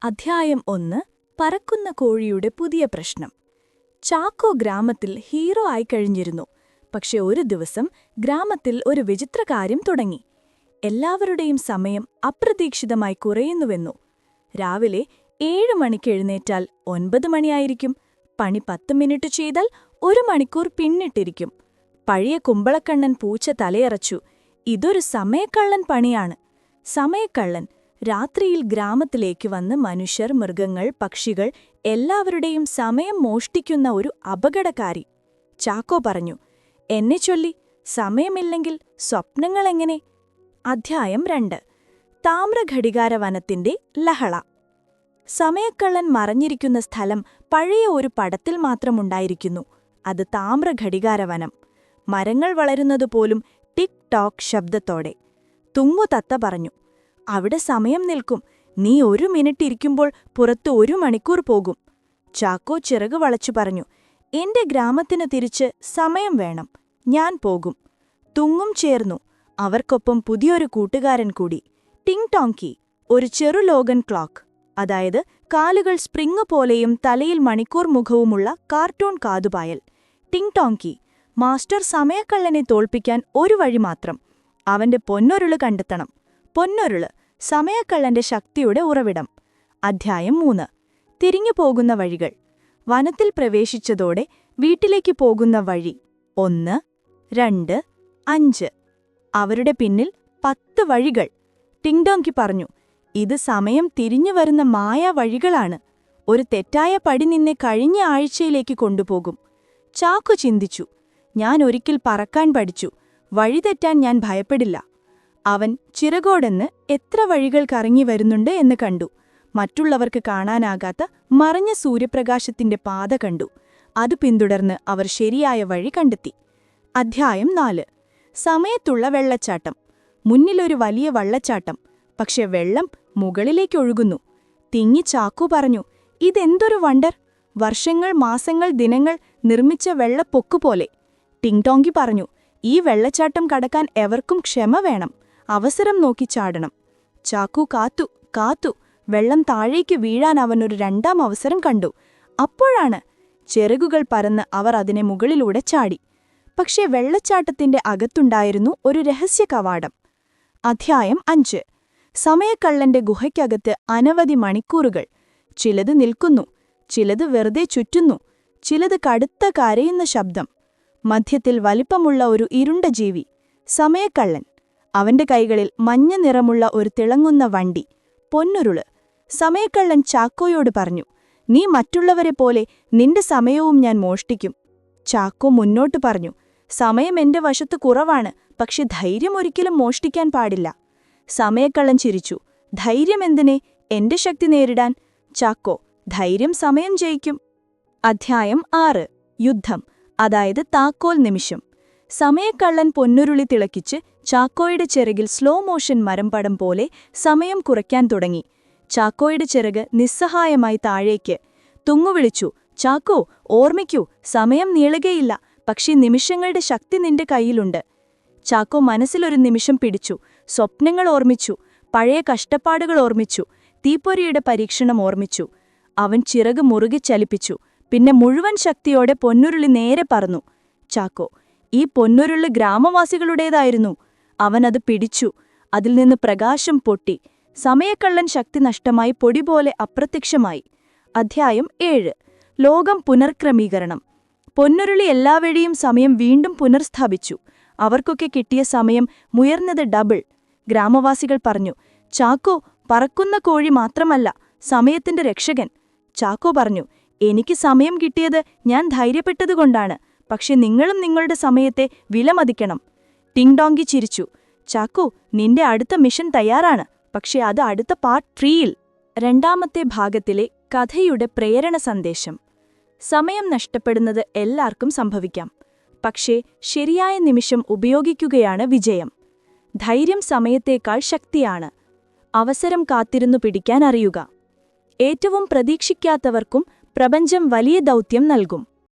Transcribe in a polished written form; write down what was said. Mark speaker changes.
Speaker 1: അധ്യായം 1 പറക്കുന്ന കോഴിയുടെ പുതിയ പ്രശ്നം. ചാക്കോ ഗ്രാമത്തിൽ ഹീറോ ആയിക്കഴിഞ്ഞിരുന്നു. പക്ഷെ ഒരു ദിവസം ഗ്രാമത്തിൽ ഒരു വിചിത്ര കാര്യം തുടങ്ങി. എല്ലാവരുടെയും സമയം അപ്രതീക്ഷിതമായി കുറയുന്നുവെന്നു. രാവിലെ 7 മണിക്ക് എഴുന്നേറ്റാൽ 9 മണിയായിരിക്കും. പണി 10 മിനിറ്റ് ചെയ്താൽ 1 മണിക്കൂർ പിന്നിട്ടിരിക്കും. പഴയ കുമ്പളക്കണ്ണൻ പൂച്ച തലയറച്ചു. ഇതൊരു സമയക്കള്ളൻ പണിയാണ്. സമയക്കള്ളൻ രാത്രിയിൽ ഗ്രാമത്തിലേക്ക് വന്ന് മനുഷ്യർ, മൃഗങ്ങൾ, പക്ഷികൾ എല്ലാവരുടെയും സമയം മോഷ്ടിക്കുന്ന ഒരു അപകടകാരി. ചാക്കോ പറഞ്ഞു, എന്നെ ചൊല്ലി സമയമില്ലെങ്കിൽ സ്വപ്നങ്ങളെങ്ങനെ? അധ്യായം 2 താമ്രഘടികാരവനത്തിന്റെ ലഹള. സമയക്കള്ളൻ മറഞ്ഞിരിക്കുന്ന സ്ഥലം പഴയ ഒരു പടത്തിൽ മാത്രമുണ്ടായിരിക്കുന്നു. അത് താമ്രഘടികാരവനം. മരങ്ങൾ വളരുന്നതുപോലും ടിക് ടോക്ക് ശബ്ദത്തോടെ. തുങ്ങുതത്ത പറഞ്ഞു, അവിടെ സമയം നിൽക്കും. നീ 1 മിനിറ്റ് ഇരിക്കുമ്പോൾ പുറത്ത് 1 മണിക്കൂർ പോകും. ചാക്കോ ചിറകു വളച്ചു പറഞ്ഞു, എന്റെ ഗ്രാമത്തിന് തിരിച്ച് സമയം വേണം. ഞാൻ പോകും. തുങ്ങും ചേർന്നു. അവർക്കൊപ്പം പുതിയൊരു കൂട്ടുകാരൻ കൂടി, ടിങ് ടോങ്കി, ഒരു ചെറുലോഗൻ ക്ലോക്ക്. അതായത് കാലുകൾ സ്പ്രിങ് പോലെയും തലയിൽ മണിക്കൂർ മുഖവുമുള്ള കാർട്ടൂൺ കാതുപായൽ. ടിങ് ടോങ്കി, മാസ്റ്റർ സമയക്കള്ളനെ തോൽപ്പിക്കാൻ ഒരു വഴി മാത്രം. അവന്റെ പൊന്നൊരുള് കണ്ടെത്തണം. പൊന്നൊരുള്, സമയക്കള്ളന്റെ ശക്തിയുടെ ഉറവിടം. അധ്യായം 3 തിരിഞ്ഞു പോകുന്ന വഴികൾ. വനത്തിൽ പ്രവേശിച്ചതോടെ വീട്ടിലേക്ക് പോകുന്ന വഴി 1, 2, 5. അവരുടെ പിന്നിൽ 10 വഴികൾ. ടിങ്ടോങ്കി പറഞ്ഞു, ഇത് സമയം തിരിഞ്ഞു വരുന്ന മായാ വഴികളാണ്. ഒരു തെറ്റായ പടി നിന്നെ കഴിഞ്ഞ ആഴ്ചയിലേക്ക് കൊണ്ടുപോകും. ചാക്കു ചിന്തിച്ചു, ഞാൻ ഒരിക്കൽ പറക്കാൻ പഠിച്ചു. വഴിതെറ്റാൻ ഞാൻ ഭയപ്പെടില്ല. അവൻ ചിറകോടെന്ന് എത്ര വഴികൾ കറങ്ങി വരുന്നുണ്ട് എന്ന് കണ്ടു. മറ്റുള്ളവർക്ക് കാണാനാകാത്ത മറഞ്ഞ സൂര്യപ്രകാശത്തിന്റെ പാത കണ്ടു. അത് പിന്തുടർന്ന് അവർ ശരിയായ വഴി കണ്ടെത്തി. അധ്യായം 4 സമയത്തുള്ള വെള്ളച്ചാട്ടം. മുന്നിലൊരു വലിയ വെള്ളച്ചാട്ടം. പക്ഷെ വെള്ളം മുകളിലേക്കൊഴുകുന്നു. തിങ്ങി ചാക്കു പറഞ്ഞു, ഇതെന്തൊരു വണ്ടർ! വർഷങ്ങൾ, മാസങ്ങൾ, ദിനങ്ങൾ നിർമ്മിച്ച വെള്ളപ്പൊക്കുപോലെ. ടിങ്ടോങ്കി പറഞ്ഞു, ഈ വെള്ളച്ചാട്ടം കടക്കാൻ എവർക്കും ക്ഷമ വേണം. അവസരം നോക്കി ചാടണം. ചാക്കു കാത്തു. വെള്ളം താഴേക്ക് വീഴാൻ അവനൊരു 2ാം അവസരം കണ്ടു. അപ്പോഴാണ് ചിറകുകൾ പരന്ന് അവർ അതിനെ മുകളിലൂടെ ചാടി. പക്ഷേ വെള്ളച്ചാട്ടത്തിന്റെ അകത്തുണ്ടായിരുന്നു ഒരു രഹസ്യ കവാടം. അധ്യായം 5 സമയക്കള്ളന്റെ ഗുഹയ്ക്കകത്ത് അനവധി മണിക്കൂറുകൾ. ചിലത് നിൽക്കുന്നു, ചിലത് വെറുതെ ചുറ്റുന്നു, ചിലത് കടുത്ത കരയുന്ന ശബ്ദം. മധ്യത്തിൽ വലിപ്പമുള്ള ഒരു ഇരുണ്ട ജീവി, സമയക്കള്ളൻ. അവന്റെ കൈകളിൽ മഞ്ഞ നിറമുള്ള ഒരു തിളങ്ങുന്ന വണ്ടി, പൊന്നുരുള്. സമയക്കള്ളൻ ചാക്കോയോട് പറഞ്ഞു, നീ മറ്റുള്ളവരെ പോലെ നിന്റെ സമയവും ഞാൻ മോഷ്ടിക്കും. ചാക്കോ മുന്നോട്ട് പറഞ്ഞു, സമയം എന്റെ വശത്ത് കുറവാണ്, പക്ഷെ ധൈര്യം ഒരിക്കലും മോഷ്ടിക്കാൻ പാടില്ല. സമയക്കള്ളൻ ചിരിച്ചു, ധൈര്യം എന്തിനെ? എന്റെ ശക്തി നേരിടാൻ. ചാക്കോ, ധൈര്യം സമയം ജയിക്കും. അധ്യായം 6 യുദ്ധം, അതായത് താക്കോൽ നിമിഷം. സമയക്കള്ളൻ പൊന്നുരുളി തിളക്കിച്ച് ചാക്കോയുടെ ചിറകിൽ സ്ലോ മോഷൻ മരംപടം പോലെ സമയം കുറയ്ക്കാൻ തുടങ്ങി. ചാക്കോയുടെ ചിറക് നിസ്സഹായമായി താഴേക്ക്. തുങ്ങുവിളിച്ചു, ചാക്കോ, ഓർമ്മിക്കൂ, സമയം നീളുകയില്ല, പക്ഷേ നിമിഷങ്ങളുടെ ശക്തി നിന്റെ കയ്യിലുണ്ട്. ചാക്കോ മനസ്സിലൊരു നിമിഷം പിടിച്ചു. സ്വപ്നങ്ങൾ ഓർമ്മിച്ചു, പഴയ കഷ്ടപ്പാടുകൾ ഓർമ്മിച്ചു, തീപ്പൊരിയുടെ പരീക്ഷണം ഓർമ്മിച്ചു. അവൻ ചിറക് മുറുകെ ചലിപ്പിച്ചു. പിന്നെ മുഴുവൻ ശക്തിയോടെ പൊന്നുരുളി നേരെ പറന്നു. ചാക്കോ, ഈ പൊന്നുരുള് ഗ്രാമവാസികളുടേതായിരുന്നു. അവനത് പിടിച്ചു. അതിൽ നിന്ന് പ്രകാശം പൊട്ടി. സമയക്കള്ളൻ ശക്തി നഷ്ടമായി പൊടിപോലെ അപ്രത്യക്ഷമായി. അധ്യായം 7 ലോകം പുനർക്രമീകരണം. പൊന്നുരുളി എല്ലാവഴിയും സമയം വീണ്ടും പുനർസ്ഥാപിച്ചു. അവർക്കൊക്കെ കിട്ടിയ സമയം മുയർന്നത് ഡബിൾ. ഗ്രാമവാസികൾ പറഞ്ഞു, ചാക്കോ പറക്കുന്ന കോഴി മാത്രമല്ല, സമയത്തിന്റെ രക്ഷകൻ. ചാക്കോ പറഞ്ഞു, എനിക്ക് സമയം കിട്ടിയത് ഞാൻ ധൈര്യപ്പെട്ടതുകൊണ്ടാണ്. പക്ഷെ നിങ്ങളും നിങ്ങളുടെ സമയത്തെ വിലമതിക്കണം. ടിങ്ടോങ്കി ചിരിച്ചു, ചാക്കോ, നിന്റെ അടുത്ത മിഷൻ തയ്യാറാണ്. പക്ഷെ അത് അടുത്ത പാർട്ട് 3-ൽ. 2ാമത്തെ ഭാഗത്തിലെ കഥയുടെ പ്രേരണ സന്ദേശം. സമയം നഷ്ടപ്പെടുന്നത് എല്ലാവർക്കും സംഭവിക്കാം. പക്ഷേ ശരിയായ നിമിഷം ഉപയോഗിക്കുകയാണ് വിജയം. ധൈര്യം സമയത്തേക്കാൾ ശക്തിയാണ്. അവസരം കാത്തിരുന്നു പിടിക്കാൻ അറിയുക. ഏറ്റവും പ്രതീക്ഷിക്കാത്തവർക്കും പ്രപഞ്ചം വലിയ ദൗത്യം നൽകും.